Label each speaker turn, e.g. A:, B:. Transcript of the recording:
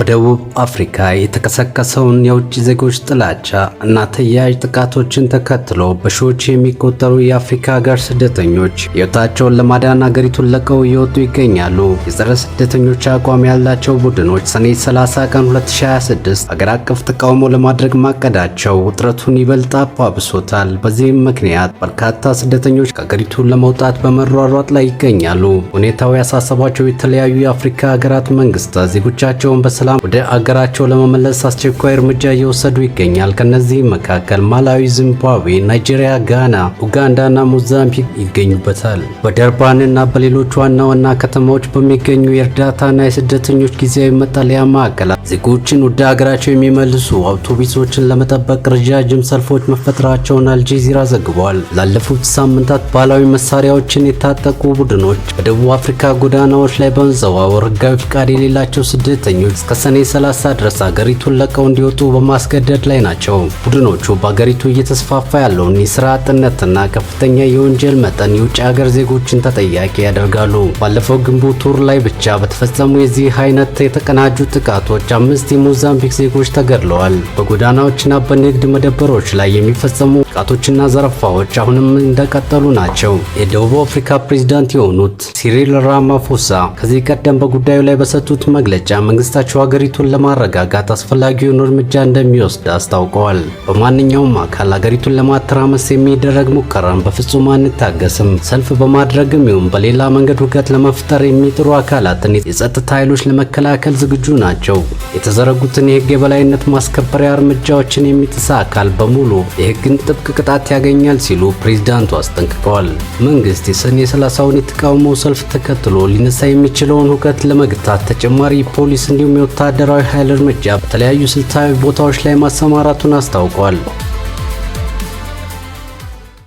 A: በደቡብ አፍሪካ የተቀሰቀሰውን የውጭ ዜጎች ጥላቻ እና ተያያዥ ጥቃቶችን ተከትሎ በሺዎች የሚቆጠሩ የአፍሪካ ሀገር ስደተኞች ሕይወታቸውን ለማዳን አገሪቱን ለቀው እየወጡ ይገኛሉ። የጸረ ስደተኞች አቋም ያላቸው ቡድኖች ሰኔ 30 ቀን 2026 ሀገር አቀፍ ተቃውሞ ለማድረግ ማቀዳቸው ውጥረቱን ይበልጥ አባብሶታል። በዚህም ምክንያት በርካታ ስደተኞች ከሀገሪቱ ለመውጣት በመሯሯጥ ላይ ይገኛሉ። ሁኔታው ያሳሰባቸው የተለያዩ የአፍሪካ ሀገራት መንግስታት ዜጎቻቸውን በሰላም ወደ አገራቸው ለመመለስ አስቸኳይ እርምጃ እየወሰዱ ይገኛል። ከነዚህ መካከል ማላዊ፣ ዚምባብዌ፣ ናይጄሪያ፣ ጋና፣ ኡጋንዳና ሞዛምቢክ ይገኙበታል። በደርባንና በሌሎች ዋና ዋና ከተማዎች በሚገኙ የእርዳታና የስደተኞች ጊዜያዊ መጠለያ ማዕከላት ዜጎችን ወደ አገራቸው የሚመልሱ አውቶቡሶችን ለመጠበቅ ረጃጅም ሰልፎች መፈጠራቸውን አልጀዚራ ዘግቧል። ላለፉት ሳምንታት ባህላዊ መሳሪያዎችን የታጠቁ ቡድኖች በደቡብ አፍሪካ ጎዳናዎች ላይ በመዘዋወር ህጋዊ ፍቃድ የሌላቸው ስደተኞች እስከ ሰኔ 30 ድረስ አገሪቱን ለቀው እንዲወጡ በማስገደድ ላይ ናቸው። ቡድኖቹ በአገሪቱ እየተስፋፋ ያለውን የስራ አጥነትና ከፍተኛ የወንጀል መጠን የውጭ ሀገር ዜጎችን ተጠያቂ ያደርጋሉ። ባለፈው ግንቦት ወር ላይ ብቻ በተፈጸሙ የዚህ አይነት የተቀናጁ ጥቃቶች 5 የሞዛምቢክ ዜጎች ተገድለዋል። በጎዳናዎችና በንግድ መደብሮች ላይ የሚፈጸሙ ጥቃቶችና ዘረፋዎች አሁንም እንደቀጠሉ ናቸው። የደቡብ አፍሪካ ፕሬዝዳንት የሆኑት ሲሪል ራማፎሳ ከዚህ ቀደም በጉዳዩ ላይ በሰጡት መግለጫ መንግስታቸው ሀገሪቱን ለማረጋጋት አስፈላጊውን እርምጃ እንደሚወስድ አስታውቀዋል። በማንኛውም አካል ሀገሪቱን ለማተራመስ የሚደረግ ሙከራን በፍጹም አንታገስም። ሰልፍ በማድረግም ይሁን በሌላ መንገድ ሁከት ለመፍጠር የሚጥሩ አካላትን የጸጥታ ኃይሎች ለመከላከል ዝግጁ ናቸው። የተዘረጉትን የህግ የበላይነት ማስከበሪያ እርምጃዎችን የሚጥስ አካል በሙሉ የህግን ጥብቅ ቅጣት ያገኛል ሲሉ ፕሬዝዳንቱ አስጠንቅቀዋል። መንግስት የሰኔ 30ውን የተቃውሞ ሰልፍ ተከትሎ ሊነሳ የሚችለውን ሁከት ለመግታት ተጨማሪ ፖሊስ እንዲሁም የወታደራዊ ኃይል እርምጃ በተለያዩ ስልታዊ ቦታዎች ላይ ማሰማራቱን አስታውቋል።